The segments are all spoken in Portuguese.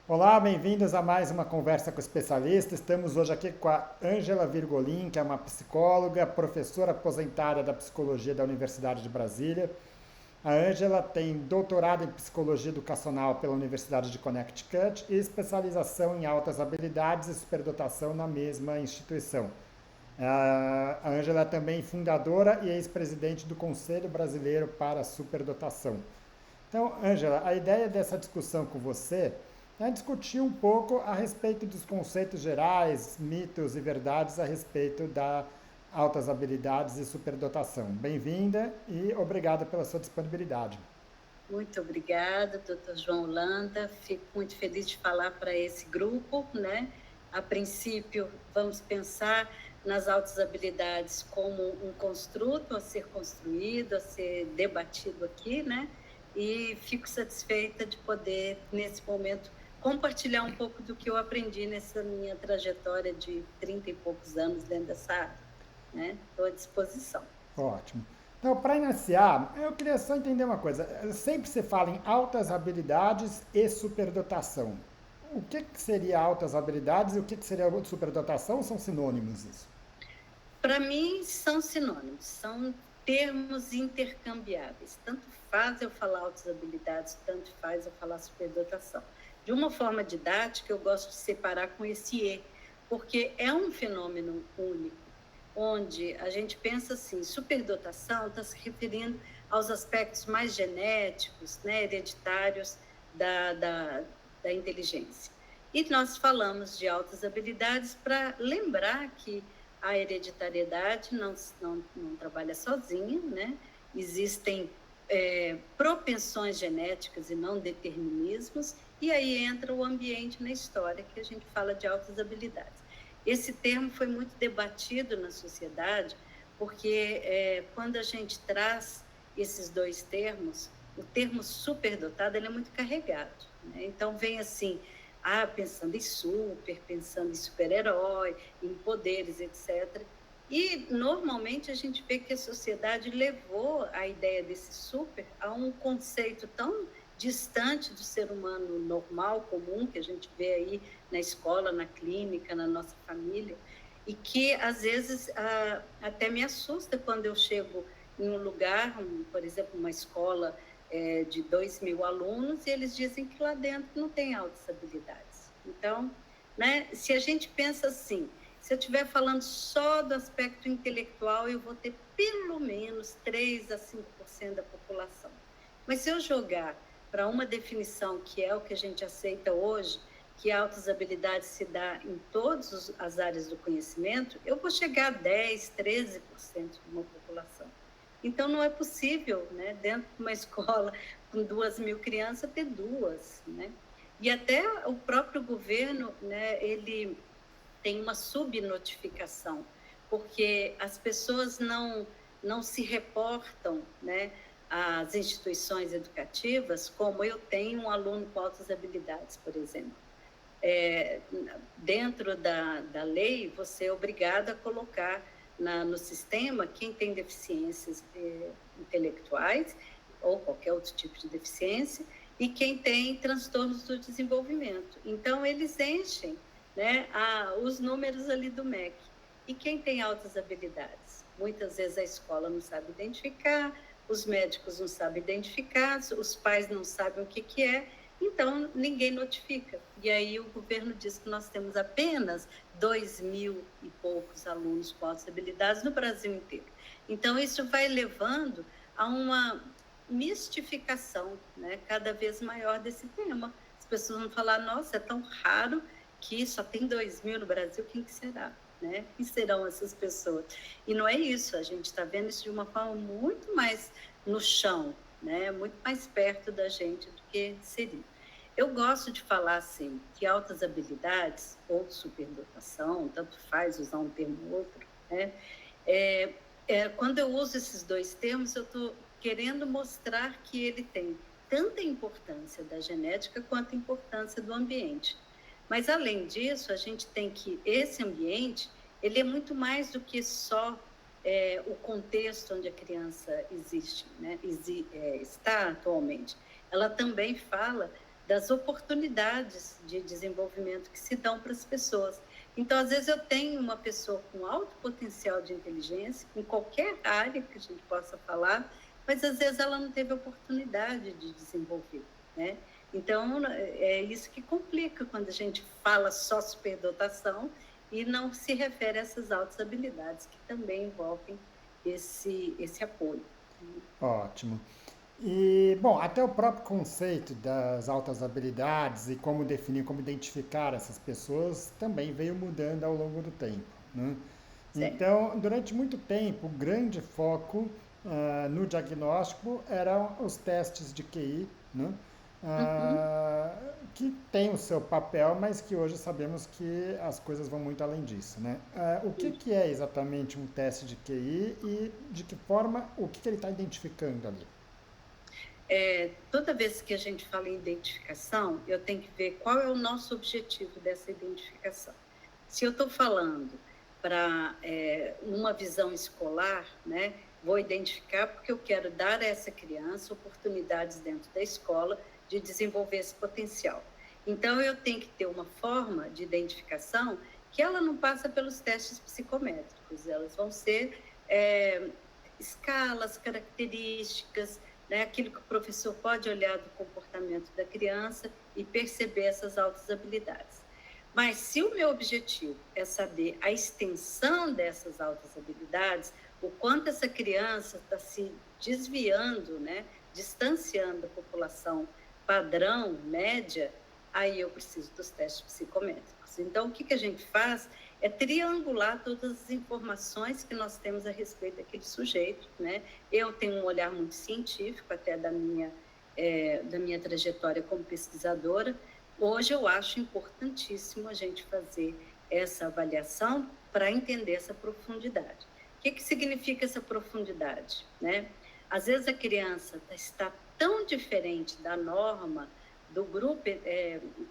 Olá, bem-vindos a mais uma conversa com especialista. Estamos hoje aqui com a Ângela Virgolin, que é uma psicóloga, professora aposentada da psicologia da Universidade de Brasília. A Ângela tem doutorado em psicologia educacional pela Universidade de Connecticut e especialização em altas habilidades e superdotação na mesma instituição. A Ângela é também fundadora e ex-presidente do Conselho Brasileiro para a Superdotação. Então, Ângela, a ideia dessa discussão com você é discutir um pouco a respeito dos conceitos gerais, mitos e verdades a respeito da altas habilidades e superdotação. Bem-vinda e obrigada pela sua disponibilidade. Muito obrigada, doutor João Holanda. Fico muito feliz de falar para esse grupo, né? A princípio, vamos pensar nas altas habilidades como um construto a ser construído, a ser debatido aqui, né? E fico satisfeita de poder, nesse momento, compartilhar um pouco do que eu aprendi nessa minha trajetória de 30 e poucos anos dentro dessa área, né? Estou à disposição. Ótimo. Então, para iniciar, eu queria só entender uma coisa. Sempre se fala em altas habilidades e superdotação. O que seria altas habilidades e o que seria superdotação? São sinônimos isso? Para mim, são sinônimos, são termos intercambiáveis. Tanto faz eu falar altas habilidades, tanto faz eu falar superdotação. De uma forma didática, eu gosto de separar com esse E, porque é um fenômeno único, onde a gente pensa assim, superdotação está se referindo aos aspectos mais genéticos, né, hereditários da, da, da inteligência. E nós falamos de altas habilidades para lembrar que a hereditariedade não trabalha sozinha, né? Existem propensões genéticas e não determinismos, e aí entra o ambiente na história, que a gente fala de altas habilidades. Esse termo foi muito debatido na sociedade, porque quando a gente traz esses dois termos, o termo superdotado ele é muito carregado, né? Então vem assim, pensando em super, pensando em super-herói, em poderes, etc. E, normalmente, a gente vê que a sociedade levou a ideia desse super a um conceito tão distante do ser humano normal, comum, que a gente vê aí na escola, na clínica, na nossa família, e que, às vezes, até me assusta quando eu chego em um lugar, por exemplo, uma escola de 2.000 alunos, e eles dizem que lá dentro não tem altas habilidades. Então, né, se a gente pensa assim, se eu estiver falando só do aspecto intelectual, eu vou ter pelo menos 3 a 5% da população. Mas se eu jogar para uma definição que é o que a gente aceita hoje, que altas habilidades se dá em todas as áreas do conhecimento, eu vou chegar a 10, 13% de uma população. Então, não é possível, né, dentro de uma escola com 2.000 crianças, ter duas, né? E até o próprio governo, né, ele tem uma subnotificação, porque as pessoas não se reportam, né, às instituições educativas, como eu tenho um aluno com altas habilidades, por exemplo. É, Dentro da lei, você é obrigado a colocar no sistema quem tem deficiências intelectuais ou qualquer outro tipo de deficiência e quem tem transtornos do desenvolvimento. Então, eles enchem, né, os números ali do MEC. E quem tem altas habilidades? Muitas vezes a escola não sabe identificar, os médicos não sabem identificar, os pais não sabem o que é, então ninguém notifica. E aí o governo diz que nós temos apenas 2.000 e poucos alunos com altas habilidades no Brasil inteiro. Então isso vai levando a uma mistificação, né, cada vez maior desse tema. As pessoas vão falar, nossa, é tão raro que só tem 2.000 no Brasil, quem que será? Né? Quem serão essas pessoas? E não é isso, a gente está vendo isso de uma forma muito mais no chão, né? Muito mais perto da gente do que seria. Eu gosto de falar assim, que altas habilidades ou superdotação, tanto faz usar um termo ou outro, né? Quando eu uso esses dois termos, eu estou querendo mostrar que ele tem tanta importância da genética quanto a importância do ambiente. Mas, além disso, a gente tem que esse ambiente, ele é muito mais do que só o contexto onde a criança existe, né? Está atualmente. Ela também fala das oportunidades de desenvolvimento que se dão para as pessoas. Então, às vezes, eu tenho uma pessoa com alto potencial de inteligência, em qualquer área que a gente possa falar, mas às vezes ela não teve oportunidade de desenvolver, né? Então, é isso que complica quando a gente fala só superdotação e não se refere a essas altas habilidades que também envolvem esse apoio. Ótimo. E, bom, até o próprio conceito das altas habilidades e como definir, como identificar essas pessoas também veio mudando ao longo do tempo, né? Certo. Então, durante muito tempo, o grande foco no diagnóstico eram os testes de QI, né? Uhum. Que tem o seu papel, mas que hoje sabemos que as coisas vão muito além disso, né? O que, que é exatamente um teste de QI e de que forma, o que, que ele está identificando ali? Toda vez que a gente fala em identificação, eu tenho que ver qual é o nosso objetivo dessa identificação. Se eu estou falando para uma visão escolar, né, vou identificar porque eu quero dar a essa criança oportunidades dentro da escola de desenvolver esse potencial. Então, eu tenho que ter uma forma de identificação que ela não passa pelos testes psicométricos, elas vão ser escalas, características, né, aquilo que o professor pode olhar do comportamento da criança e perceber essas altas habilidades. Mas se o meu objetivo é saber a extensão dessas altas habilidades, o quanto essa criança está se desviando, né, distanciando da população padrão, média, aí eu preciso dos testes psicométricos. Então, o que a gente faz é triangular todas as informações que nós temos a respeito daquele sujeito, né? Eu tenho um olhar muito científico, até da minha trajetória como pesquisadora. Hoje eu acho importantíssimo a gente fazer essa avaliação para entender essa profundidade. O que significa essa profundidade, né? Às vezes a criança está tão diferente da norma do grupo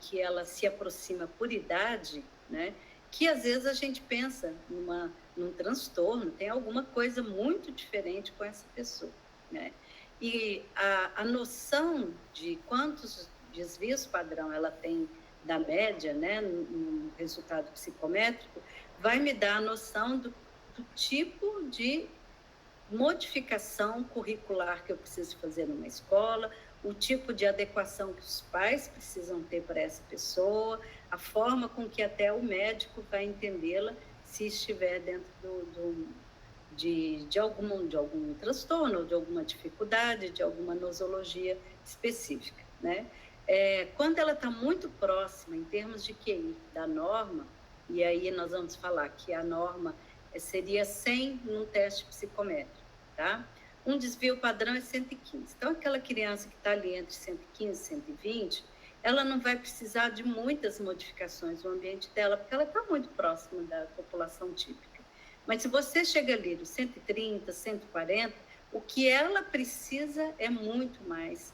que ela se aproxima por idade, né? Que às vezes a gente pensa num transtorno, tem alguma coisa muito diferente com essa pessoa, né? E a noção de quantos desvios padrão ela tem da média, né, no resultado psicométrico, vai me dar a noção do tipo de modificação curricular que eu preciso fazer numa escola, o tipo de adequação que os pais precisam ter para essa pessoa, a forma com que até o médico vai entendê-la se estiver dentro de algum transtorno, ou de alguma dificuldade, de alguma nosologia específica, né? Quando ela está muito próxima, em termos de QI, da norma, e aí nós vamos falar que a norma seria 100 num teste psicométrico, tá? Um desvio padrão é 115. Então, aquela criança que está ali entre 115 e 120, ela não vai precisar de muitas modificações no ambiente dela, porque ela está muito próxima da população típica. Mas se você chega ali no 130, 140, o que ela precisa é muito mais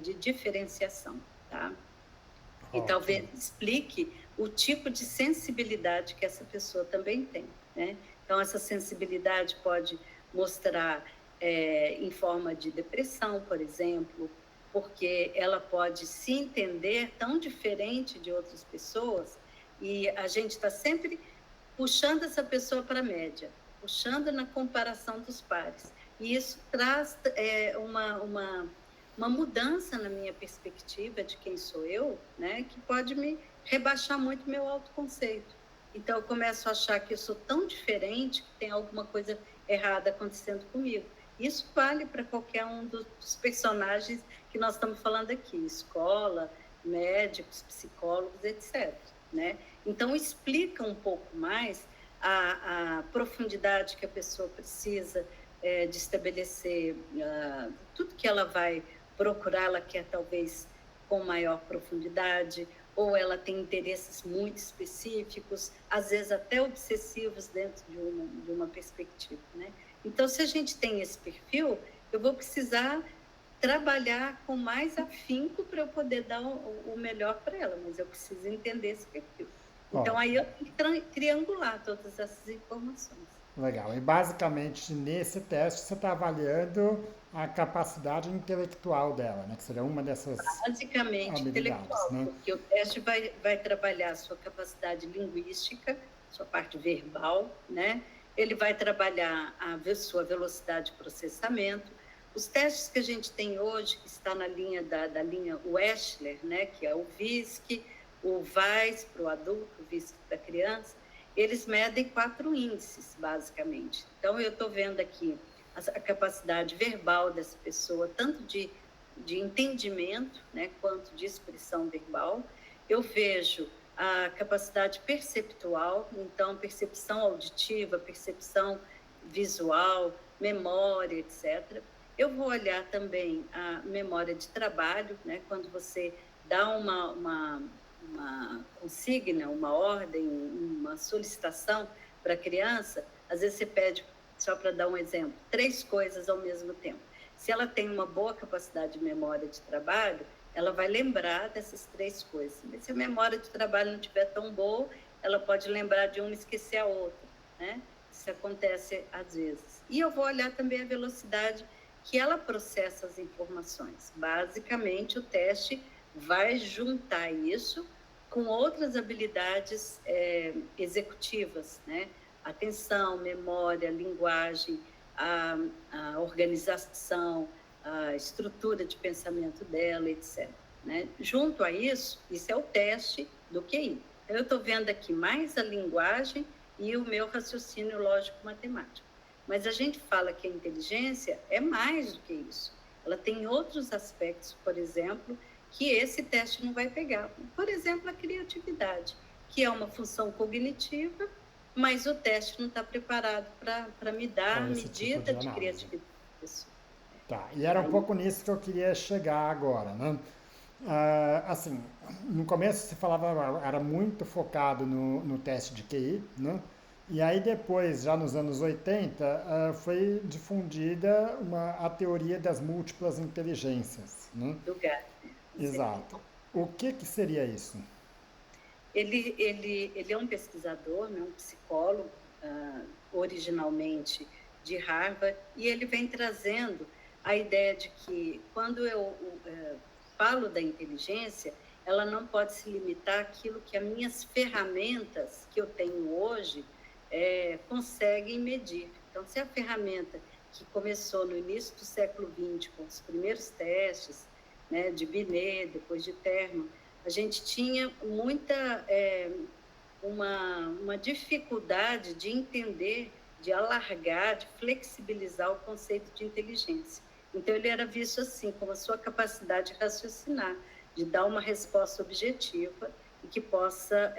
de diferenciação, tá? E Ótimo. talvez explique o tipo de sensibilidade que essa pessoa também tem, né? Então, essa sensibilidade pode mostrar em forma de depressão, por exemplo, porque ela pode se entender tão diferente de outras pessoas e a gente está sempre puxando essa pessoa para a média, puxando na comparação dos pares. E isso traz uma mudança na minha perspectiva de quem sou eu, né, que pode me rebaixar muito meu autoconceito. Então, eu começo a achar que eu sou tão diferente que tem alguma coisa errada acontecendo comigo. Isso vale para qualquer um dos personagens que nós estamos falando aqui, escola, médicos, psicólogos, etc., né? Então, explica um pouco mais a profundidade que a pessoa precisa de estabelecer, tudo que ela vai procurar, ela quer talvez com maior profundidade, ou ela tem interesses muito específicos, às vezes até obsessivos dentro de uma perspectiva, né? Então, se a gente tem esse perfil, eu vou precisar trabalhar com mais afinco para eu poder dar o melhor para ela, mas eu preciso entender esse perfil. Então, aí Ótimo. eu tenho que triangular todas essas informações. Legal. E basicamente nesse teste você está avaliando a capacidade intelectual dela, né? Que seria uma dessas Basicamente habilidades, intelectual, né? porque o teste vai trabalhar a sua capacidade linguística, sua parte verbal, né? Ele vai trabalhar sua velocidade de processamento. Os testes que a gente tem hoje, que está na linha da linha Wechsler, né? Que é o VISC, o VAIS para o adulto, o VISC para a criança, eles medem 4 índices, basicamente. Então, eu estou vendo aqui a capacidade verbal dessa pessoa, tanto de entendimento, né, quanto de expressão verbal. Eu vejo a capacidade perceptual, então, percepção auditiva, percepção visual, memória, etc. Eu vou olhar também a memória de trabalho, né, quando você dá uma consigna, uma ordem, uma solicitação para a criança, às vezes você pede, só para dar um exemplo, 3 coisas ao mesmo tempo. Se ela tem uma boa capacidade de memória de trabalho, ela vai lembrar dessas 3 coisas. Mas se a memória de trabalho não estiver tão boa, ela pode lembrar de uma e esquecer a outra, né? Isso acontece às vezes. E eu vou olhar também a velocidade que ela processa as informações. Basicamente, o teste vai juntar isso com outras habilidades executivas, né? Atenção, memória, linguagem, a organização, a estrutura de pensamento dela, etc. Né? Junto a isso, isso é o teste do QI. Então, eu estou vendo aqui mais a linguagem e o meu raciocínio lógico-matemático. Mas a gente fala que a inteligência é mais do que isso. Ela tem outros aspectos, por exemplo, que esse teste não vai pegar. Por exemplo, a criatividade, que é uma função cognitiva, mas o teste não está preparado para me dar a Esse tipo medida de de análise. criatividade. Isso. Tá, e era um Aí, pouco nisso que eu queria chegar agora, né? Assim, no começo você falava, era muito focado no teste de QI, né? E aí depois, já nos anos 80, foi difundida a teoria das múltiplas inteligências, né? do Gardner, com certeza. Exato. O que que seria isso? Ele é um pesquisador, né, um psicólogo, originalmente de Harvard, e ele vem trazendo a ideia de que, quando eu falo da inteligência, ela não pode se limitar àquilo que as minhas ferramentas que eu tenho hoje conseguem medir. Então, se a ferramenta que começou no início do século XX, com os primeiros testes, né, de Binet, depois de Terman, a gente tinha uma dificuldade de entender, de alargar, de flexibilizar o conceito de inteligência. Então, ele era visto assim, como a sua capacidade de raciocinar, de dar uma resposta objetiva e que possa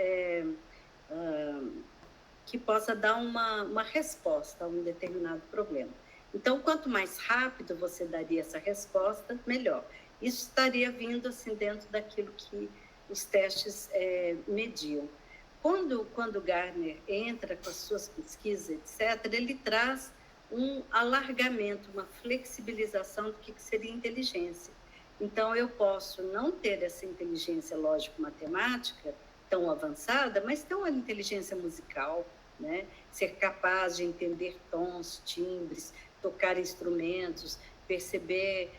dar uma resposta a um determinado problema. Então, quanto mais rápido você daria essa resposta, melhor. Isso estaria vindo assim dentro daquilo que os testes mediam. Quando Gardner entra com as suas pesquisas, etc., ele traz um alargamento, uma flexibilização do que seria inteligência. Então, eu posso não ter essa inteligência lógico-matemática tão avançada, mas ter uma inteligência musical, né? Ser capaz de entender tons, timbres, tocar instrumentos, perceber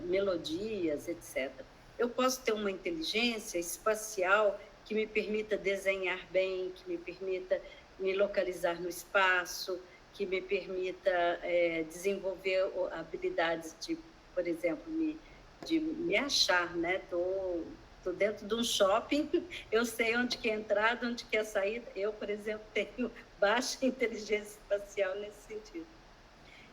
melodias, etc. Eu posso ter uma inteligência espacial que me permita desenhar bem, que me permita me localizar no espaço, que me permita desenvolver habilidades de, por exemplo, de me achar, né? Estou dentro de um shopping, eu sei onde que é a entrada, onde que é a saída. Eu, por exemplo, tenho baixa inteligência espacial nesse sentido.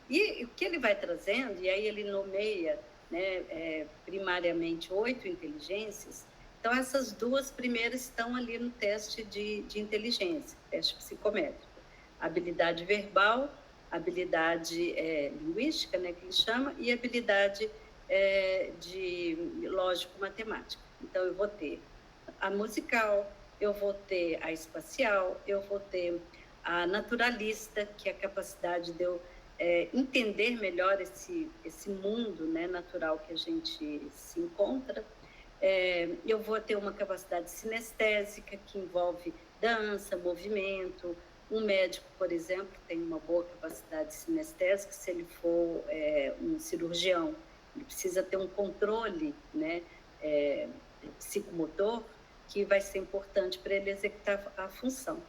E o que ele vai trazendo, e aí ele nomeia, né, primariamente 8 inteligências. Então, essas 2 primeiras estão ali no teste de inteligência, teste psicométrico. Habilidade verbal, habilidade linguística, né, que ele chama, e habilidade de lógico-matemática. Então, eu vou ter a musical, eu vou ter a espacial, eu vou ter a naturalista, que é a capacidade de eu entender melhor esse mundo, né, natural que a gente se encontra. Eu vou ter uma capacidade sinestésica, que envolve dança, movimento, Um médico, por exemplo, tem uma boa capacidade sinestésica, se ele for um cirurgião, ele precisa ter um controle, né, psicomotor, que vai ser importante para ele executar a função.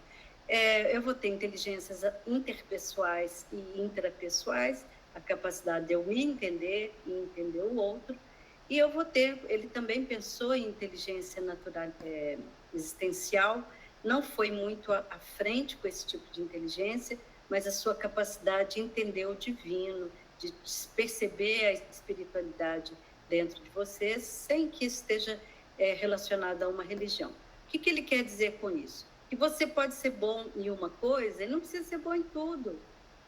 Eu vou ter inteligências interpessoais e intrapessoais, a capacidade de eu me entender e entender o outro, e eu vou ter, ele também pensou em inteligência natural existencial, não foi muito à frente com esse tipo de inteligência, mas a sua capacidade de entender o divino, de perceber a espiritualidade dentro de você, sem que isso esteja relacionado a uma religião. O que ele quer dizer com isso? Que você pode ser bom em uma coisa e não precisa ser bom em tudo,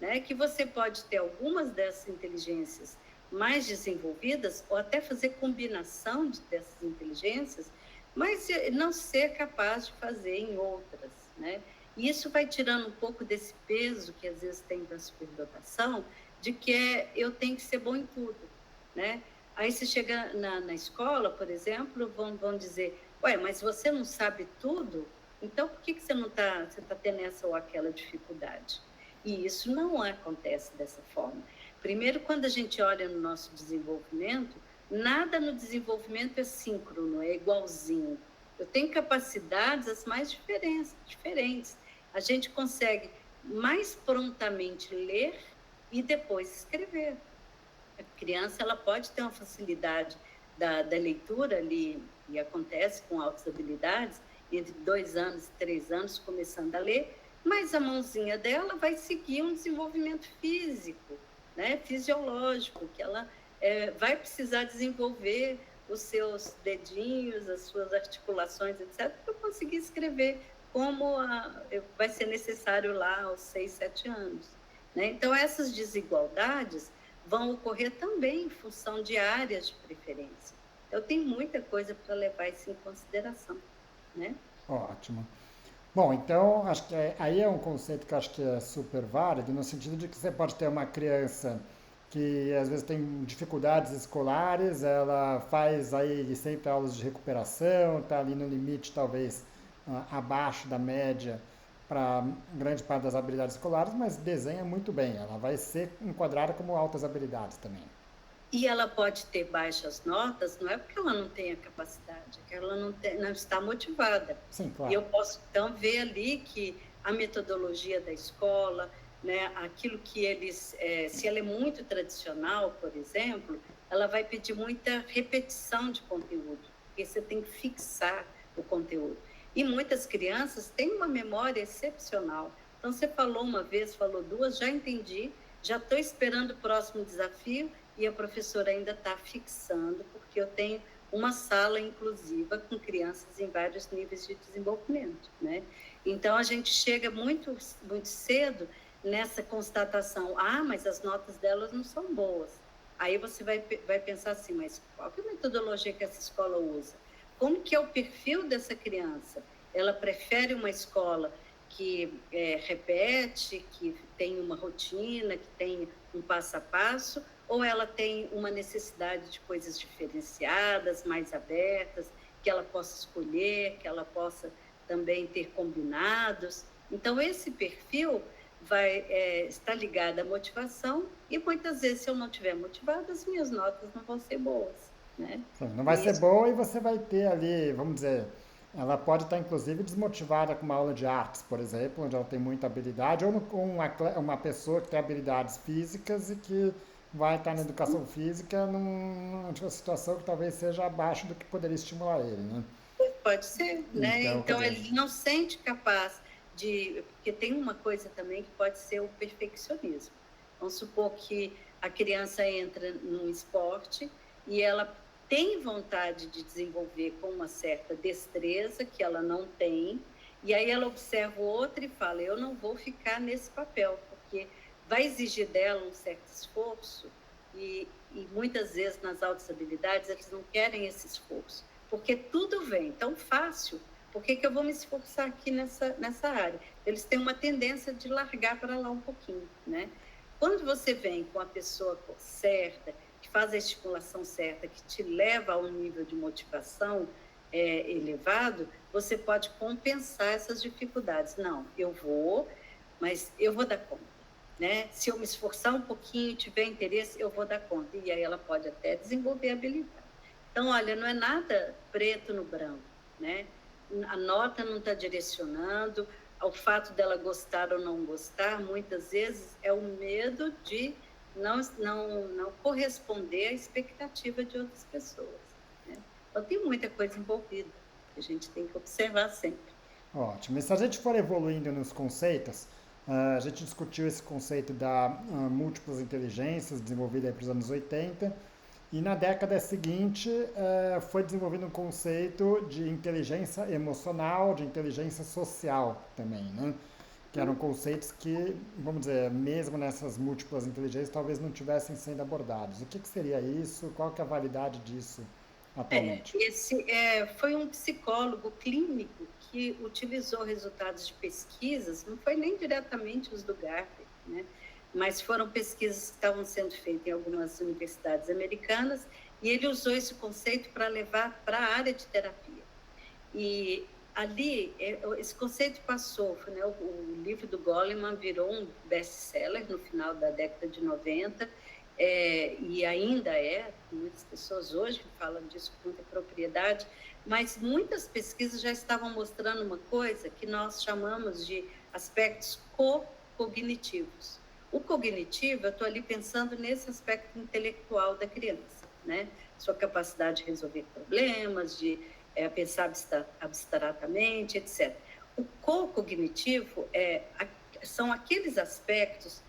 né? Que você pode ter algumas dessas inteligências mais desenvolvidas ou até fazer combinação dessas inteligências, mas não ser capaz de fazer em outras, né? E isso vai tirando um pouco desse peso que às vezes tem da superdotação, de que eu tenho que ser bom em tudo, né? Aí você chega na escola, por exemplo, vão dizer, ué, mas você não sabe tudo? Então, por que você não está tendo essa ou aquela dificuldade? E isso não acontece dessa forma. Primeiro, quando a gente olha no nosso desenvolvimento, nada no desenvolvimento é síncrono, é igualzinho. Eu tenho capacidades as mais diferentes. A gente consegue mais prontamente ler e depois escrever. A criança ela pode ter uma facilidade da leitura ali, e acontece com altas habilidades, entre 2 anos e 3 anos começando a ler, mas a mãozinha dela vai seguir um desenvolvimento físico, né, fisiológico, que ela vai precisar desenvolver os seus dedinhos, as suas articulações, etc., para conseguir escrever como vai ser necessário lá aos 6, 7 anos. Né? Então, essas desigualdades vão ocorrer também em função de áreas de preferência. Então, tem muita coisa para levar isso em consideração. Né? Ótimo. Bom, então, acho que aí é um conceito que eu acho que é super válido, no sentido de que você pode ter uma criança que às vezes tem dificuldades escolares, ela faz aí sempre aulas de recuperação, está ali no limite talvez abaixo da média para grande parte das habilidades escolares, mas desenha muito bem, ela vai ser enquadrada como altas habilidades também. E ela pode ter baixas notas, não é porque ela não tem a capacidade, é que ela não está motivada. Sim, claro. E eu posso, então, ver ali que a metodologia da escola, né, aquilo que eles... se ela é muito tradicional, por exemplo, ela vai pedir muita repetição de conteúdo, porque você tem que fixar o conteúdo. E muitas crianças têm uma memória excepcional. Então, você falou uma vez, falou duas, já entendi, já estou esperando o próximo desafio, e a professora ainda está fixando, porque eu tenho uma sala inclusiva com crianças em vários níveis de desenvolvimento, né? Então, a gente chega muito, muito cedo nessa constatação, mas as notas delas não são boas. Aí você vai pensar assim, mas qual que é a metodologia que essa escola usa? Como que é o perfil dessa criança? Ela prefere uma escola que repete, que tem uma rotina, que tem um passo a passo, ou ela tem uma necessidade de coisas diferenciadas, mais abertas, que ela possa escolher, que ela possa também ter combinados. Então, esse perfil vai estar ligado à motivação e muitas vezes, se eu não estiver motivada, as minhas notas não vão ser boas. Né? Sim, não vai ser boa e você vai ter ali, vamos dizer, ela pode estar inclusive desmotivada com uma aula de artes, por exemplo, onde ela tem muita habilidade, ou com uma pessoa que tem habilidades físicas e que vai estar na educação física numa situação que talvez seja abaixo do que poderia estimular ele, né? Pode ser, né? Então ele não sente capaz de... Porque tem uma coisa também que pode ser o perfeccionismo. Vamos supor que a criança entra num esporte e ela tem vontade de desenvolver com uma certa destreza que ela não tem, e aí ela observa o outro e fala, eu não vou ficar nesse papel, porque vai exigir dela um certo esforço, e muitas vezes nas altas habilidades eles não querem esse esforço, porque tudo vem tão fácil, por que eu vou me esforçar aqui nessa área? Eles têm uma tendência de largar para lá um pouquinho, né? Quando você vem com a pessoa certa, que faz a estimulação certa, que te leva a um nível de motivação elevado, você pode compensar essas dificuldades. Não, eu vou mas eu vou dar conta, né? Se eu me esforçar um pouquinho e tiver interesse, eu vou dar conta. E aí ela pode até desenvolver habilidade. Então, olha, não é nada preto no branco, né? A nota não está direcionando, ao fato dela gostar ou não gostar, muitas vezes é o medo de não corresponder à expectativa de outras pessoas, né? Então, tem muita coisa envolvida que a gente tem que observar sempre. Ótimo. E se a gente for evoluindo nos conceitos, a gente discutiu esse conceito da múltiplas inteligências, desenvolvida para os anos 80, e na década seguinte foi desenvolvido um conceito de inteligência emocional, de inteligência social também, né? Que eram conceitos que, vamos dizer, mesmo nessas múltiplas inteligências, talvez não tivessem sendo abordados. O que, que seria isso? Qual que é a validade disso atualmente? Esse foi um psicólogo clínico que utilizou resultados de pesquisas, não foi nem diretamente os do Gartner, né? Mas foram pesquisas que estavam sendo feitas em algumas universidades americanas, e ele usou esse conceito para levar para a área de terapia. E ali, esse conceito passou, né? O livro do Goleman virou um best-seller no final da década de 90, e ainda muitas pessoas hoje falam disso com muita propriedade, mas muitas pesquisas já estavam mostrando uma coisa que nós chamamos de aspectos co-cognitivos. O cognitivo, eu estou ali pensando nesse aspecto intelectual da criança, né? Sua capacidade de resolver problemas, de pensar abstratamente, etc. O co-cognitivo são aqueles aspectos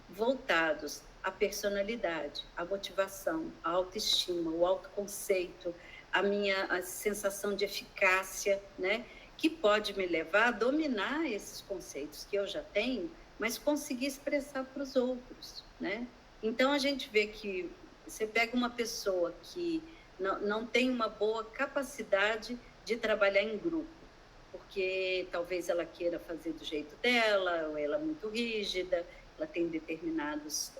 voltados à personalidade, à motivação, à autoestima, o autoconceito, a sensação de eficácia, né? Que pode me levar a dominar esses conceitos que eu já tenho, mas conseguir expressar para os outros, né? Então, a gente vê que você pega uma pessoa que não tem uma boa capacidade de trabalhar em grupo, porque talvez ela queira fazer do jeito dela, ou ela é muito rígida, ela tem determinados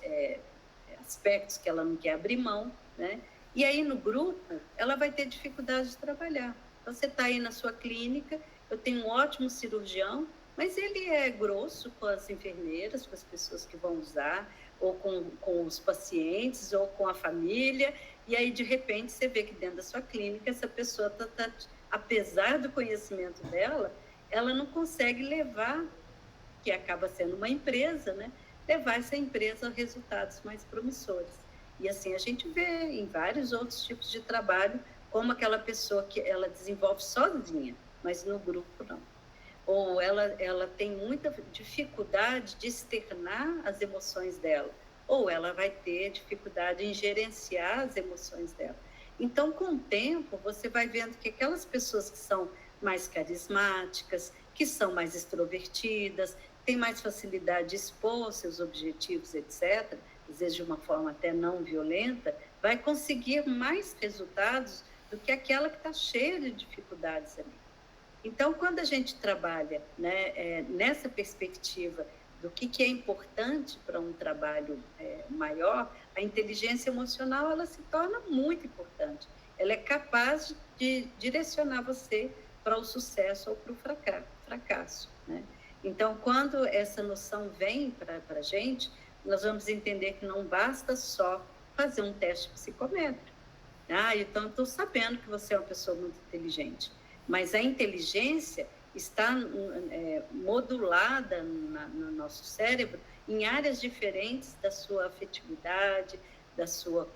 aspectos que ela não quer abrir mão, né? E aí no grupo ela vai ter dificuldade de trabalhar. Então, você está aí na sua clínica, eu tenho um ótimo cirurgião, mas ele é grosso com as enfermeiras, com as pessoas que vão usar, ou com os pacientes, ou com a família, e aí de repente você vê que dentro da sua clínica essa pessoa apesar do conhecimento dela, ela não consegue levar, que acaba sendo uma empresa, né? Levar essa empresa a resultados mais promissores. E assim a gente vê em vários outros tipos de trabalho como aquela pessoa que ela desenvolve sozinha, mas no grupo não. Ou ela tem muita dificuldade de externar as emoções dela, ou ela vai ter dificuldade em gerenciar as emoções dela. Então, com o tempo, você vai vendo que aquelas pessoas que são mais carismáticas, que são mais extrovertidas, têm mais facilidade de expor seus objetivos, etc., às vezes de uma forma até não violenta, vai conseguir mais resultados do que aquela que está cheia de dificuldades ali. Então, quando a gente trabalha, né, nessa perspectiva do que é importante para um trabalho maior, a inteligência emocional ela se torna muito importante. Ela é capaz de direcionar você para o sucesso ou para o fracasso, né? Então, quando essa noção vem para a gente, nós vamos entender que não basta só fazer um teste psicométrico. Então eu estou sabendo que você é uma pessoa muito inteligente, mas a inteligência está modulada no nosso cérebro em áreas diferentes da sua afetividade, da sua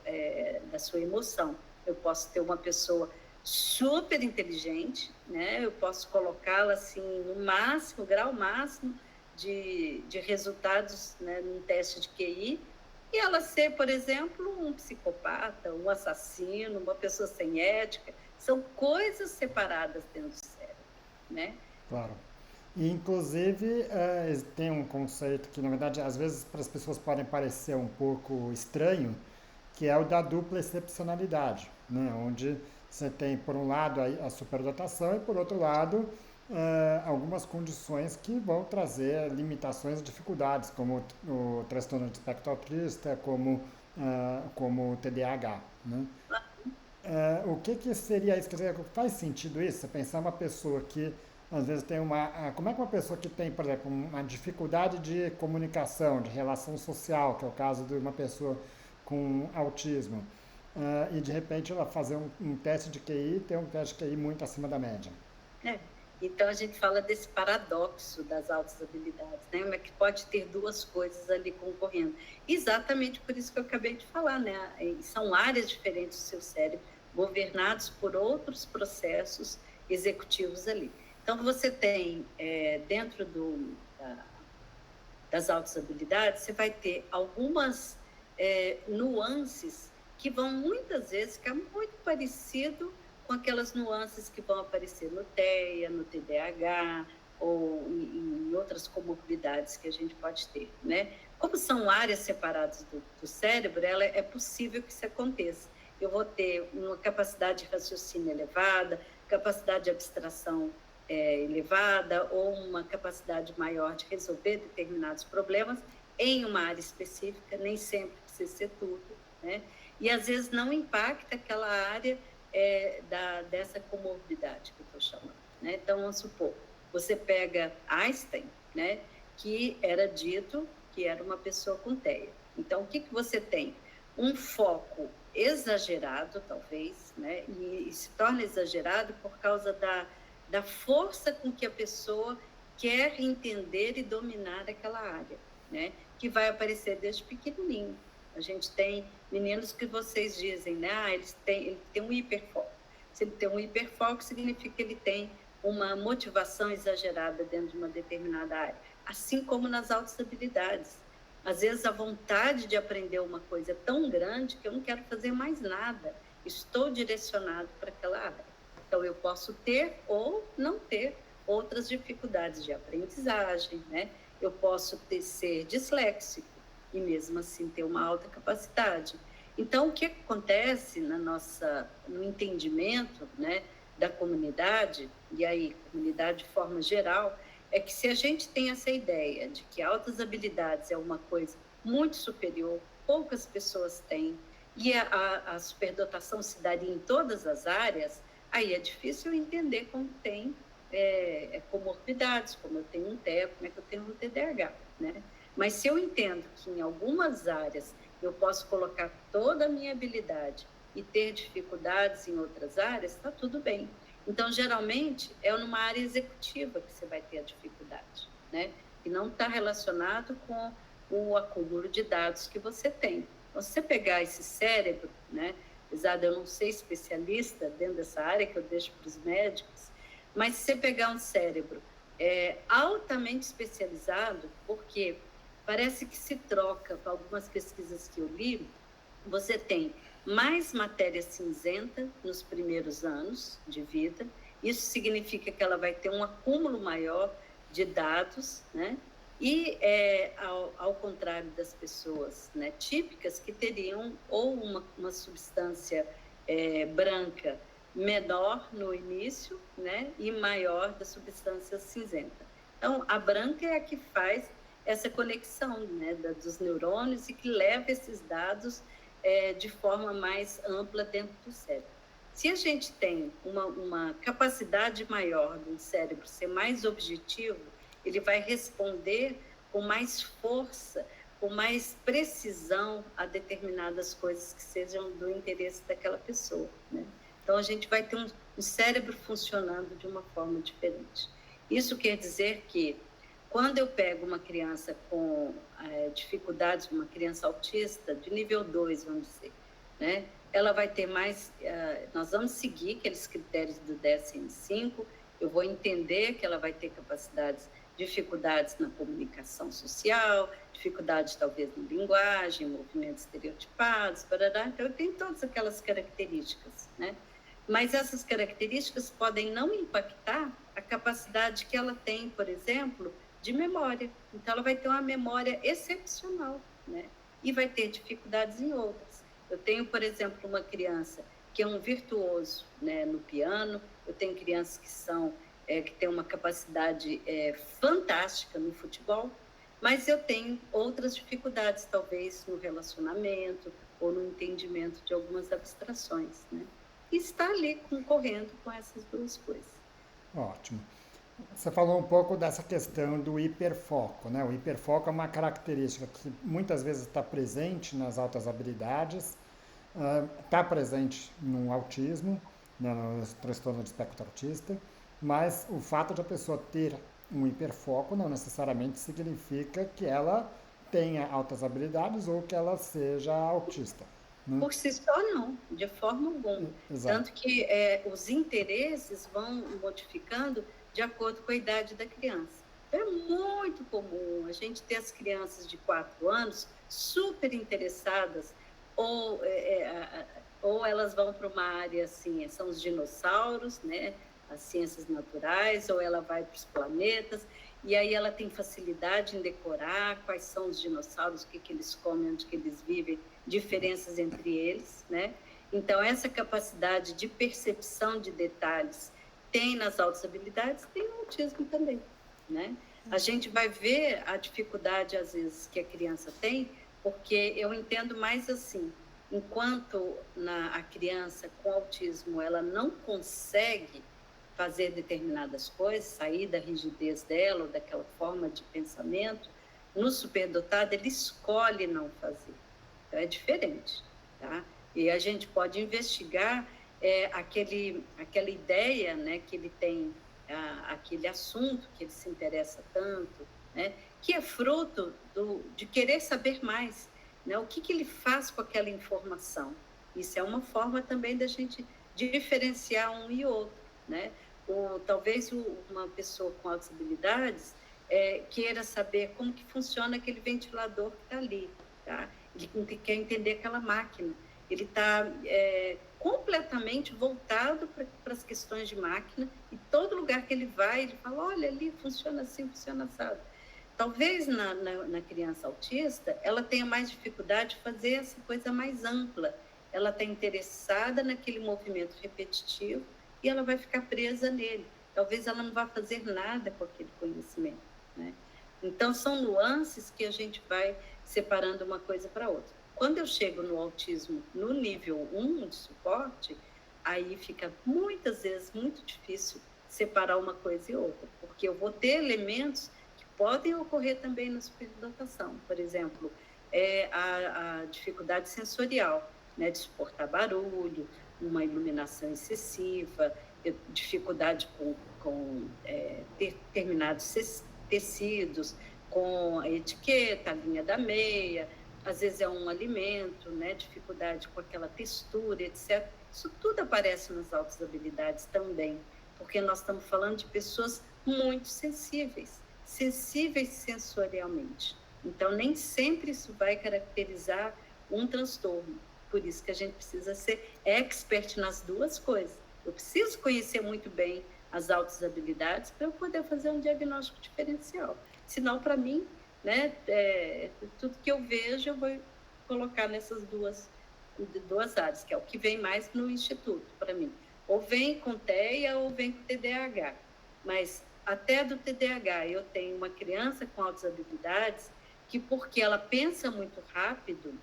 emoção. Eu posso ter uma pessoa super inteligente, né? Eu posso colocá-la assim no máximo, grau máximo de resultados, né, num teste de QI, e ela ser, por exemplo, um psicopata, um assassino, uma pessoa sem ética, são coisas separadas dentro do cérebro, né? Claro. E, inclusive, tem um conceito que, na verdade, às vezes para as pessoas podem parecer um pouco estranho, que é o da dupla excepcionalidade, né? Onde você tem, por um lado, a superdotação e, por outro lado, algumas condições que vão trazer limitações e dificuldades, como o transtorno de espectro autista, como o TDAH, né? O que seria isso? Quer dizer, faz sentido isso? Você pensar uma pessoa que às vezes tem como é que uma pessoa que tem, por exemplo, uma dificuldade de comunicação, de relação social, que é o caso de uma pessoa com autismo, e de repente ela fazer um teste de QI e ter um teste de QI muito acima da média. É. Então, a gente fala desse paradoxo das altas habilidades, né? Mas que pode ter duas coisas ali concorrendo. Exatamente por isso que eu acabei de falar, né? São áreas diferentes do seu cérebro, governados por outros processos executivos ali. Então, você tem, dentro das altas habilidades, você vai ter algumas nuances que vão muitas vezes ficar muito parecido com aquelas nuances que vão aparecer no TEA, no TDAH ou em outras comorbidades que a gente pode ter, né? Como são áreas separadas do cérebro, é possível que isso aconteça. Eu vou ter uma capacidade de raciocínio elevada, capacidade de abstração elevada ou uma capacidade maior de resolver determinados problemas em uma área específica, nem sempre precisa ser tudo, né? E às vezes não impacta aquela área dessa comorbidade que eu estou chamando, né? Então, vamos supor, você pega Einstein, né, que era dito que era uma pessoa com TEA. Então, o que você tem? Um foco exagerado, talvez, né, e se torna exagerado por causa da força com que a pessoa quer entender e dominar aquela área, né, que vai aparecer desde pequenininho. A gente tem meninos que vocês dizem, né? Ele tem um hiperfoco. Se ele tem um hiperfoco, significa que ele tem uma motivação exagerada dentro de uma determinada área. Assim como nas altas habilidades. Às vezes, a vontade de aprender uma coisa é tão grande que eu não quero fazer mais nada. Estou direcionado para aquela área. Então, eu posso ter ou não ter outras dificuldades de aprendizagem, né? Eu posso ser disléxico e mesmo assim ter uma alta capacidade. Então, o que acontece no entendimento, né, da comunidade, e aí comunidade de forma geral, é que se a gente tem essa ideia de que altas habilidades é uma coisa muito superior, poucas pessoas têm, e a superdotação se daria em todas as áreas, aí é difícil entender como tem comorbidades, como eu tenho um TEA, como é que eu tenho um TDAH, né? Mas se eu entendo que em algumas áreas eu posso colocar toda a minha habilidade e ter dificuldades em outras áreas, está tudo bem. Então, geralmente, é numa área executiva que você vai ter a dificuldade, né? E não está relacionado com o acúmulo de dados que você tem. Então, se você pegar esse cérebro, né? Apesar de eu não ser especialista dentro dessa área, que eu deixo para os médicos, mas se você pegar um cérebro altamente especializado, porque parece que se troca, com algumas pesquisas que eu li, você tem mais matéria cinzenta nos primeiros anos de vida, isso significa que ela vai ter um acúmulo maior de dados, né? E ao contrário das pessoas, né, típicas, que teriam ou uma substância branca menor no início, né, e maior da substância cinzenta. Então, a branca é a que faz essa conexão, né, dos neurônios e que leva esses dados de forma mais ampla dentro do cérebro. Se a gente tem uma capacidade maior do cérebro ser mais objetivo, ele vai responder com mais força, com mais precisão a determinadas coisas que sejam do interesse daquela pessoa, né? Então, a gente vai ter um cérebro funcionando de uma forma diferente. Isso quer dizer que, quando eu pego uma criança com dificuldades, uma criança autista, de nível 2, vamos dizer, né? Ela vai ter mais... nós vamos seguir aqueles critérios do DSM-5, eu vou entender que ela vai ter dificuldades na comunicação social, dificuldades talvez na linguagem, movimentos estereotipados, barará. Então eu tenho todas aquelas características, né? Mas essas características podem não impactar a capacidade que ela tem, por exemplo, de memória. Então ela vai ter uma memória excepcional, né? E vai ter dificuldades em outras. Eu tenho, por exemplo, uma criança que é um virtuoso, né, no piano, eu tenho crianças que têm uma capacidade fantástica no futebol, mas eu tenho outras dificuldades, talvez no relacionamento ou no entendimento de algumas abstrações, né? E está ali concorrendo com essas duas coisas. Ótimo. Você falou um pouco dessa questão do hiperfoco, né? O hiperfoco é uma característica que muitas vezes está presente nas altas habilidades, está presente no autismo, né, no transtorno de espectro autista, mas o fato de a pessoa ter um hiperfoco não necessariamente significa que ela tenha altas habilidades ou que ela seja autista, né? Por si só, não, de forma alguma. Exato. Tanto que os interesses vão modificando de acordo com a idade da criança. É muito comum a gente ter as crianças de 4 anos super interessadas, ou, ou elas vão para uma área assim, são os dinossauros, né? As ciências naturais, ou ela vai para os planetas, e aí ela tem facilidade em decorar quais são os dinossauros, o que, que eles comem, onde que eles vivem, diferenças entre eles, né? Então, essa capacidade de percepção de detalhes tem nas altas habilidades, tem no autismo também, né? A gente vai ver a dificuldade, às vezes, que a criança tem, porque eu entendo mais assim, enquanto a criança com autismo, ela não consegue fazer determinadas coisas, sair da rigidez dela ou daquela forma de pensamento, no superdotado ele escolhe não fazer. Então, é diferente, tá? E a gente pode investigar aquela ideia, né, que ele tem, aquele assunto que ele se interessa tanto, né, que é fruto de querer saber mais, né, o que ele faz com aquela informação. Isso é uma forma também da gente diferenciar um e outro, né? Talvez uma pessoa com altas habilidades queira saber como que funciona aquele ventilador que está ali, tá? Ele quer entender aquela máquina. Ele está completamente voltado para as questões de máquina, e todo lugar que ele vai, ele fala, olha ali, funciona assim, funciona assado. Talvez na criança autista, ela tenha mais dificuldade de fazer essa coisa mais ampla. Ela está interessada naquele movimento repetitivo e ela vai ficar presa nele. Talvez ela não vá fazer nada com aquele conhecimento, né? Então, são nuances que a gente vai separando uma coisa para outra. Quando eu chego no autismo no nível 1 de suporte, aí fica muitas vezes muito difícil separar uma coisa e outra, porque eu vou ter elementos que podem ocorrer também na superdotação. Por exemplo, a dificuldade sensorial, né, de suportar barulho, uma iluminação excessiva, dificuldade com determinados tecidos, com a etiqueta, a linha da meia, às vezes é um alimento, né? Dificuldade com aquela textura, etc. Isso tudo aparece nas altas habilidades também, porque nós estamos falando de pessoas muito sensíveis, sensíveis sensorialmente. Então, nem sempre isso vai caracterizar um transtorno. Por isso que a gente precisa ser expert nas duas coisas. Eu preciso conhecer muito bem as altas habilidades para eu poder fazer um diagnóstico diferencial. Senão, para mim, né, tudo que eu vejo, eu vou colocar nessas duas áreas, que é o que vem mais no instituto, para mim. Ou vem com TEA ou vem com TDAH. Mas até do TDAH, eu tenho uma criança com altas habilidades que, porque ela pensa muito rápido,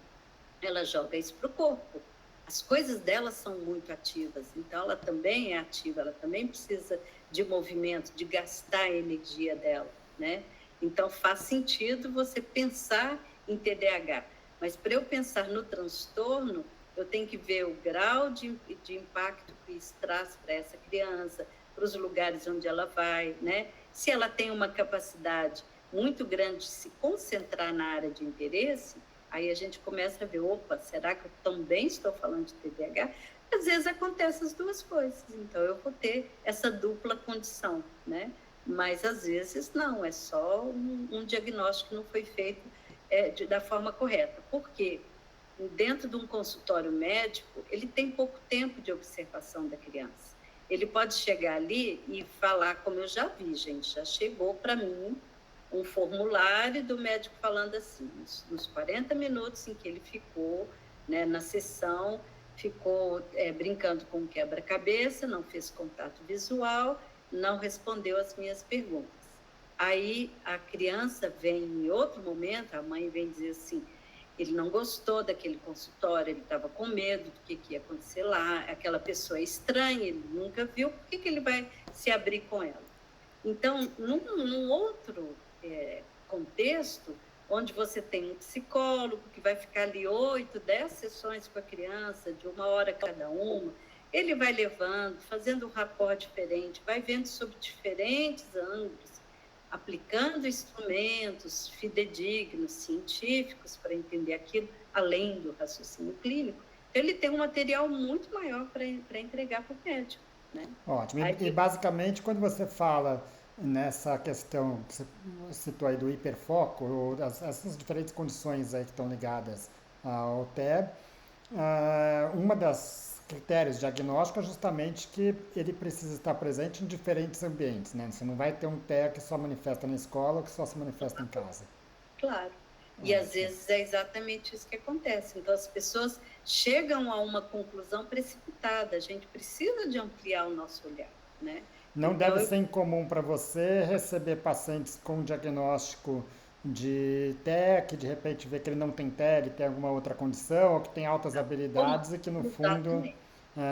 ela joga isso para o corpo. As coisas dela são muito ativas, então ela também é ativa, ela também precisa de movimento, de gastar a energia dela, né? Então faz sentido você pensar em TDAH, mas para eu pensar no transtorno, eu tenho que ver o grau de impacto que isso traz para essa criança, para os lugares onde ela vai, né? Se ela tem uma capacidade muito grande de se concentrar na área de interesse, aí a gente começa a ver, opa, será que eu também estou falando de TDAH? Às vezes acontecem as duas coisas, então eu vou ter essa dupla condição, né? Mas às vezes não, é só um diagnóstico que não foi feito da forma correta. Por quê? Dentro de um consultório médico, ele tem pouco tempo de observação da criança. Ele pode chegar ali e falar, como eu já vi, gente, já chegou para mim um formulário do médico falando assim, nos 40 minutos em que ele ficou, né, na sessão, ficou brincando com o quebra-cabeça, não fez contato visual, não respondeu as minhas perguntas. Aí a criança vem em outro momento, a mãe vem dizer assim, ele não gostou daquele consultório, ele estava com medo do que ia acontecer lá, aquela pessoa é estranha, ele nunca viu, por que ele vai se abrir com ela? Então, num outro contexto, onde você tem um psicólogo que vai ficar ali 8, 10 sessões com a criança, de 1 hora cada uma, ele vai levando, fazendo um rapport diferente, vai vendo sobre diferentes ângulos, aplicando instrumentos fidedignos, científicos, para entender aquilo, além do raciocínio clínico. Então, ele tem um material muito maior para entregar para o médico, né? Ótimo. Aí, E basicamente, quando você fala nessa questão que você citou aí do hiperfoco, ou essas diferentes condições aí que estão ligadas ao TEB, uma das critérios diagnósticos é justamente que ele precisa estar presente em diferentes ambientes, né? Você não vai ter um TEA que só manifesta na escola ou que só se manifesta em casa. claro. E às Ótimo. vezes é exatamente isso que acontece. Então as pessoas chegam a uma conclusão precipitada. A gente precisa de ampliar o nosso olhar, né? Não Então deve eu, ser incomum para você receber pacientes com diagnóstico de TEA, que de repente vê que ele não tem TEA, ele tem alguma outra condição, ou que tem altas como, habilidades e que no fundo exatamente.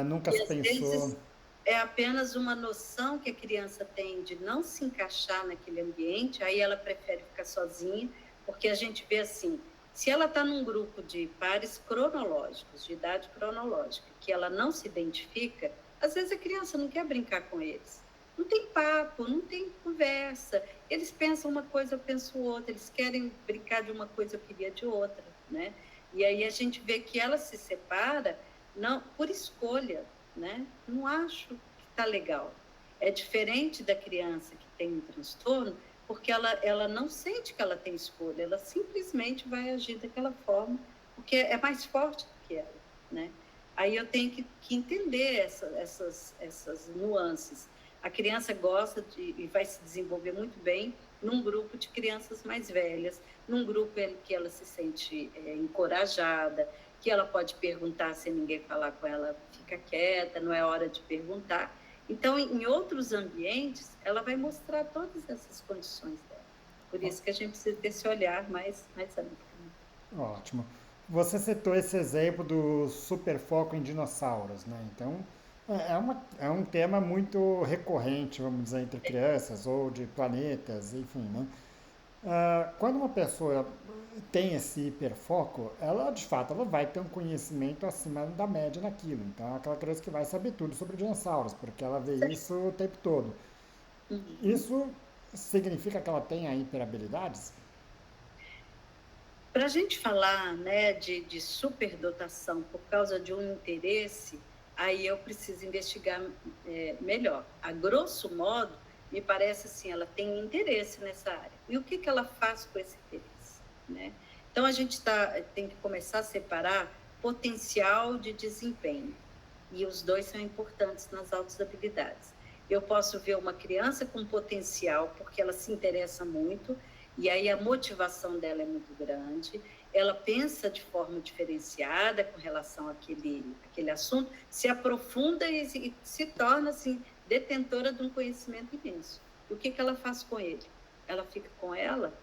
nunca E se às pensou. vezes é apenas uma noção que a criança tem de não se encaixar naquele ambiente, aí ela prefere ficar sozinha, porque a gente vê assim, se ela está num grupo de pares cronológicos, de idade cronológica, que ela não se identifica, às vezes a criança não quer brincar com eles. Não tem papo, não tem conversa. Eles pensam uma coisa, eu penso outra. Eles querem brincar de uma coisa, eu queria de outra, né? E aí a gente vê que ela se separa não por escolha, né? Não acho que está legal. É diferente da criança que tem um transtorno, porque ela não sente que ela tem escolha, ela simplesmente vai agir daquela forma, porque é mais forte do que ela, né? Aí eu tenho que entender essas nuances. A criança gosta e vai se desenvolver muito bem num grupo de crianças mais velhas, num grupo em que ela se sente encorajada, que ela pode perguntar, se ninguém falar com ela, fica quieta, não é hora de perguntar. Então, em outros ambientes, ela vai mostrar todas essas condições dela. Por isso que a gente precisa ter esse olhar mais amplo. Ótimo. Você citou esse exemplo do superfoco em dinossauros, né? Então, é um tema muito recorrente, vamos dizer, entre crianças ou de planetas, enfim, né? Quando uma pessoa tem esse hiperfoco, ela de fato ela vai ter um conhecimento acima da média naquilo. Então, é aquela criança que vai saber tudo sobre dinossauros, porque ela vê isso o tempo todo. Uhum. Isso significa que ela tem hiperhabilidades? Para a gente falar, né, de superdotação por causa de um interesse, aí eu preciso investigar melhor. A grosso modo, me parece assim, ela tem interesse nessa área. E o que ela faz com esse interesse, né? Então, a gente tem que começar a separar potencial de desempenho. E os dois são importantes nas altas habilidades. Eu posso ver uma criança com potencial, porque ela se interessa muito, e aí a motivação dela é muito grande, ela pensa de forma diferenciada com relação àquele assunto, se aprofunda e se torna assim, detentora de um conhecimento imenso. E o que ela faz com ele? Ela fica com ela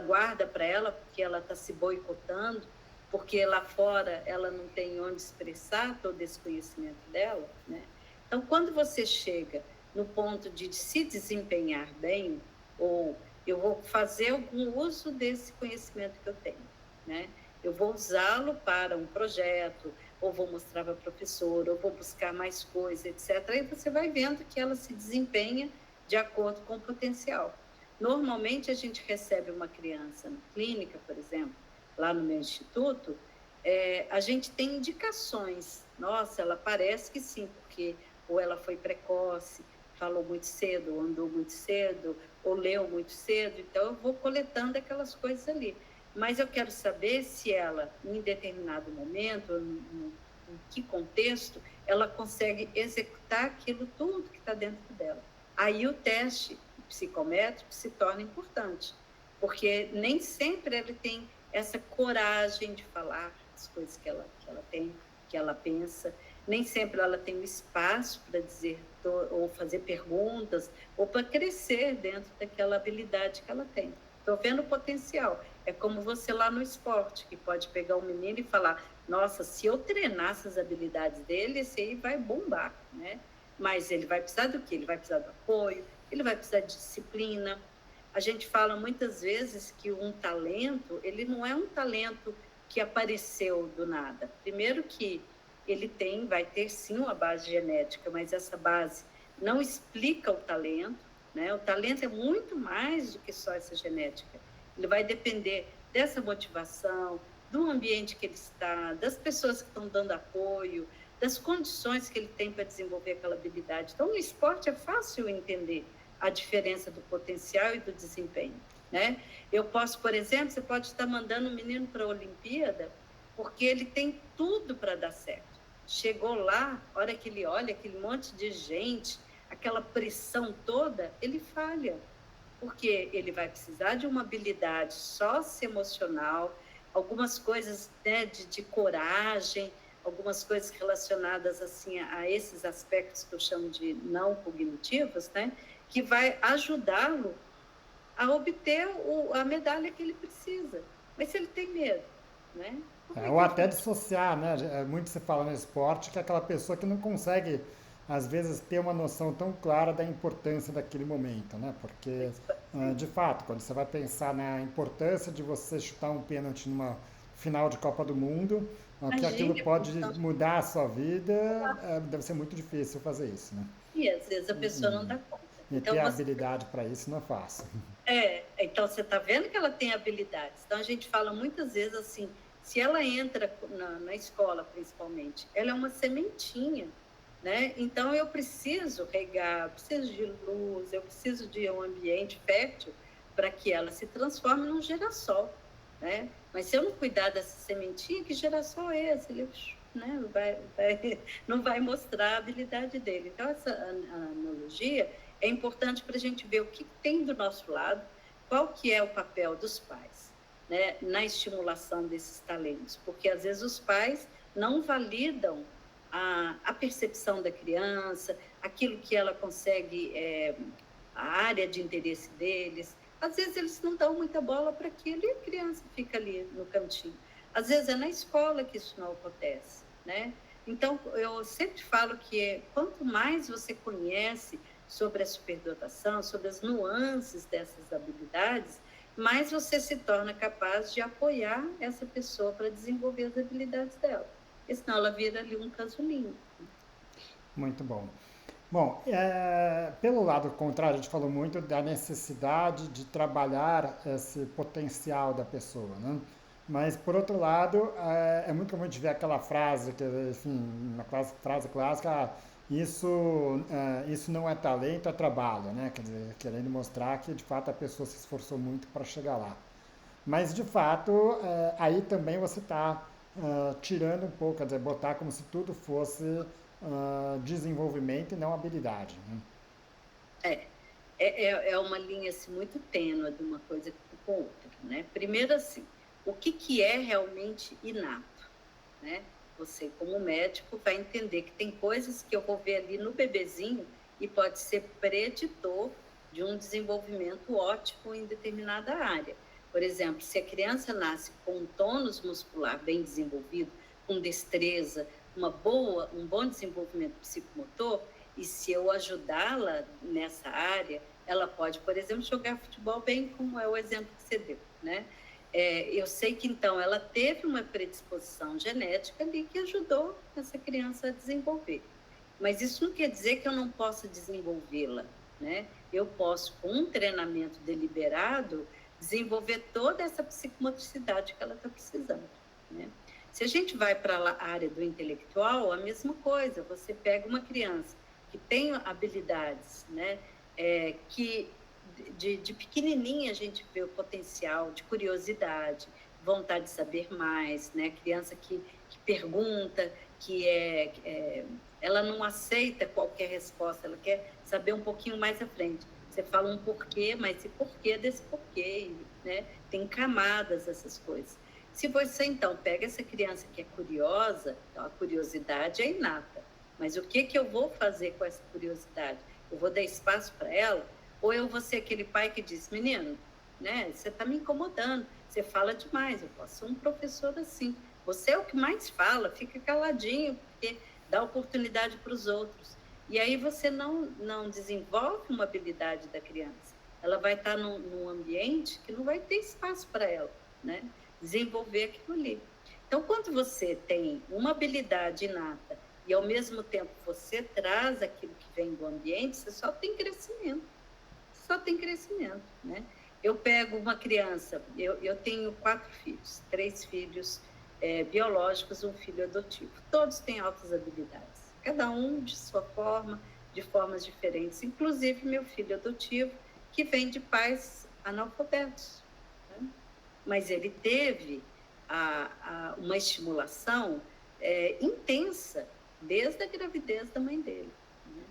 guarda para ela, porque ela está se boicotando, porque lá fora ela não tem onde expressar todo esse conhecimento dela, né? Então, quando você chega no ponto de se desempenhar bem, ou eu vou fazer algum uso desse conhecimento que eu tenho, né? Eu vou usá-lo para um projeto, ou vou mostrar para a professora, ou vou buscar mais coisas, etc. Aí você vai vendo que ela se desempenha de acordo com o potencial. Normalmente, a gente recebe uma criança na clínica, por exemplo, lá no meu instituto, a gente tem indicações. Nossa, ela parece que sim, porque ou ela foi precoce, falou muito cedo, ou andou muito cedo, ou leu muito cedo, então eu vou coletando aquelas coisas ali. Mas eu quero saber se ela, em determinado momento, em que contexto, ela consegue executar aquilo tudo que está dentro dela. Aí o teste psicométrico se torna importante, porque nem sempre ele tem essa coragem de falar as coisas que ela tem, que ela pensa, nem sempre ela tem o espaço para dizer ou fazer perguntas ou para crescer dentro daquela habilidade que ela tem. Estou vendo o potencial. É como você lá no esporte, que pode pegar um menino e falar, nossa, se eu treinar essas habilidades dele, esse aí vai bombar, né? mas ele vai precisar do quê? Ele vai precisar do apoio, ele vai precisar de disciplina. A gente fala muitas vezes que um talento, ele não é um talento que apareceu do nada. Primeiro que ele vai ter sim uma base genética, mas essa base não explica o talento, né? O talento é muito mais do que só essa genética. Ele vai depender dessa motivação, do ambiente que ele está, das pessoas que estão dando apoio, das condições que ele tem para desenvolver aquela habilidade. Então, no esporte é fácil entender a diferença do potencial e do desempenho, né? Eu posso, por exemplo, você pode estar mandando um menino para a Olimpíada porque ele tem tudo para dar certo. Chegou lá, a hora que ele olha aquele monte de gente, aquela pressão toda, ele falha, porque ele vai precisar de uma habilidade socioemocional, algumas coisas, né, de coragem, algumas coisas relacionadas assim a esses aspectos que eu chamo de não cognitivos, né, que vai ajudá-lo a obter a medalha que ele precisa. Mas se ele tem medo, né? Ou até dissociar, né? Muito se fala no esporte que é aquela pessoa que não consegue, às vezes, ter uma noção tão clara da importância daquele momento, né? Porque, de fato, quando você vai pensar na importância de você chutar um pênalti numa final de Copa do Mundo, que aquilo Imagine a pode função. mudar a sua vida, deve ser muito difícil fazer isso, né? E às vezes a pessoa não dá conta. E Então, ter habilidade para isso não é fácil. então você está vendo que ela tem habilidades. Então a gente fala muitas vezes assim, se ela entra na escola principalmente, ela é uma sementinha, né? Então eu preciso regar, eu preciso de luz, eu preciso de um ambiente fértil para que ela se transforme num girassol, né? Mas se eu não cuidar dessa sementinha, que girassol é esse? Ele, né, não vai mostrar a habilidade dele. Então essa analogia é importante para a gente ver o que tem do nosso lado, qual que é o papel dos pais, né, na estimulação desses talentos, porque às vezes os pais não validam a percepção da criança, aquilo que ela consegue, a área de interesse deles. Às vezes eles não dão muita bola para aquilo e a criança fica ali no cantinho. Às vezes é na escola que isso não acontece, né? Então, eu sempre falo que quanto mais você conhece sobre a superdotação, sobre as nuances dessas habilidades, mais você se torna capaz de apoiar essa pessoa para desenvolver as habilidades dela. Porque senão ela vira ali um casulinho. Muito bom. Bom, pelo lado contrário, a gente falou muito da necessidade de trabalhar esse potencial da pessoa, né? Mas, por outro lado, é muito comum a gente ver aquela frase, que, enfim, uma frase clássica, isso não é talento, é trabalho, né? Quer dizer, querendo mostrar que, de fato, a pessoa se esforçou muito para chegar lá. Mas, de fato, aí também você está tirando um pouco, quer dizer, botar como se tudo fosse desenvolvimento e não habilidade, né? É, é uma linha assim, muito tênue de uma coisa com outra, né? Primeiro, assim, o que é realmente inato, né? Você, como médico, vai entender que tem coisas que eu vou ver ali no bebezinho e pode ser preditor de um desenvolvimento ótimo em determinada área. Por exemplo, se a criança nasce com um tônus muscular bem desenvolvido, com destreza, um bom desenvolvimento psicomotor, e se eu ajudá-la nessa área, ela pode, por exemplo, jogar futebol bem, como é o exemplo que você deu, né? Eu sei que, então, ela teve uma predisposição genética ali que ajudou essa criança a desenvolver. Mas isso não quer dizer que eu não possa desenvolvê-la, né? Eu posso, com um treinamento deliberado, desenvolver toda essa psicomotricidade que ela está precisando, né? Se a gente vai para a área do intelectual, a mesma coisa. Você pega uma criança que tem habilidades, né? Que de pequenininha a gente vê o potencial de curiosidade, vontade de saber mais, né? Criança que pergunta, ela não aceita qualquer resposta, ela quer saber um pouquinho mais à frente. Você fala um porquê, mas esse porquê desse porquê, né? Tem camadas essas coisas. Se você, então, pega essa criança que é curiosa, então a curiosidade é inata. Mas o que eu vou fazer com essa curiosidade? Eu vou dar espaço para ela? Ou eu vou ser aquele pai que diz, menino, né, você está me incomodando, você fala demais, eu posso ser um professor assim. Você é o que mais fala, fica caladinho, porque dá oportunidade para os outros. E aí você não desenvolve uma habilidade da criança. Ela vai estar num ambiente que não vai ter espaço para ela, né? Desenvolver aquilo ali. Então, quando você tem uma habilidade inata e, ao mesmo tempo, você traz aquilo que vem do ambiente, você só tem crescimento. Só tem crescimento, né? Eu pego uma criança, eu tenho 4 filhos, 3 filhos biológicos, um filho adotivo. Todos têm altas habilidades, cada um de sua forma, de formas diferentes, inclusive meu filho adotivo, que vem de pais analfabetos, né? Mas ele teve uma estimulação intensa desde a gravidez da mãe dele, né?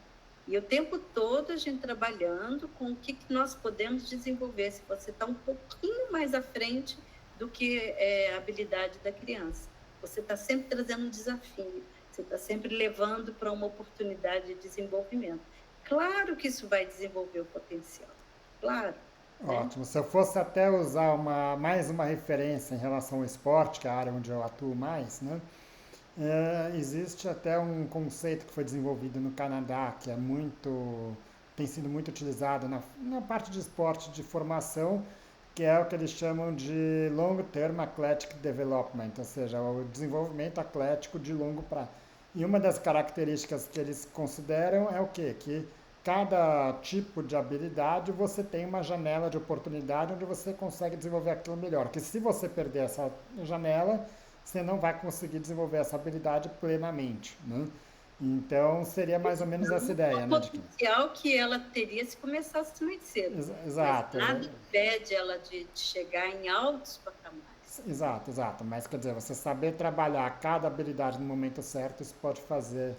E o tempo todo a gente trabalhando com o que nós podemos desenvolver, se você está um pouquinho mais à frente do que a habilidade da criança. Você está sempre trazendo um desafio, você está sempre levando para uma oportunidade de desenvolvimento. Claro que isso vai desenvolver o potencial, claro, né? Ótimo. Se eu fosse até usar mais uma referência em relação ao esporte, que é a área onde eu atuo mais, né? Existe até um conceito que foi desenvolvido no Canadá, que tem sido muito utilizado na parte de esporte de formação, que é o que eles chamam de Long Term Athletic Development, ou seja, o desenvolvimento atlético de longo prazo. E uma das características que eles consideram é o quê? Que cada tipo de habilidade você tem uma janela de oportunidade onde você consegue desenvolver aquilo melhor. Que se você perder essa janela, você não vai conseguir desenvolver essa habilidade plenamente, né? Então, seria mais ou menos essa ideia, O né? potencial que ela teria se começasse mais cedo, mas Exato, nada impede ela de chegar em altos patamares. exato, exato. Mas quer dizer, você saber trabalhar cada habilidade no momento certo, isso pode fazer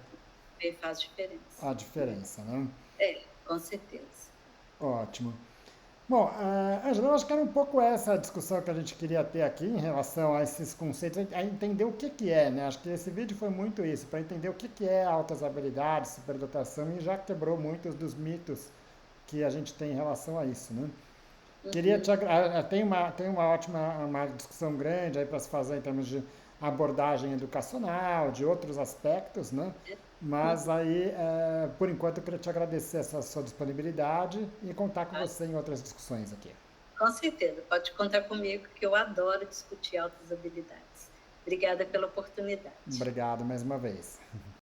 Aí faz diferença. a diferença, né? Com certeza. Ótimo. Bom, Angela, eu acho que era um pouco essa a discussão que a gente queria ter aqui em relação a esses conceitos, a entender o que que é, né? Acho que esse vídeo foi muito isso, para entender o que que é altas habilidades, superdotação, e já quebrou muitos dos mitos que a gente tem em relação a isso, né? Queria te tem uma ótima uma discussão grande aí para se fazer em termos de abordagem educacional, de outros aspectos, né? Mas aí, por enquanto, eu queria te agradecer essa sua disponibilidade e contar com você em outras discussões aqui. Com certeza, pode contar comigo, que eu adoro discutir altas habilidades. Obrigada pela oportunidade. Obrigado mais uma vez.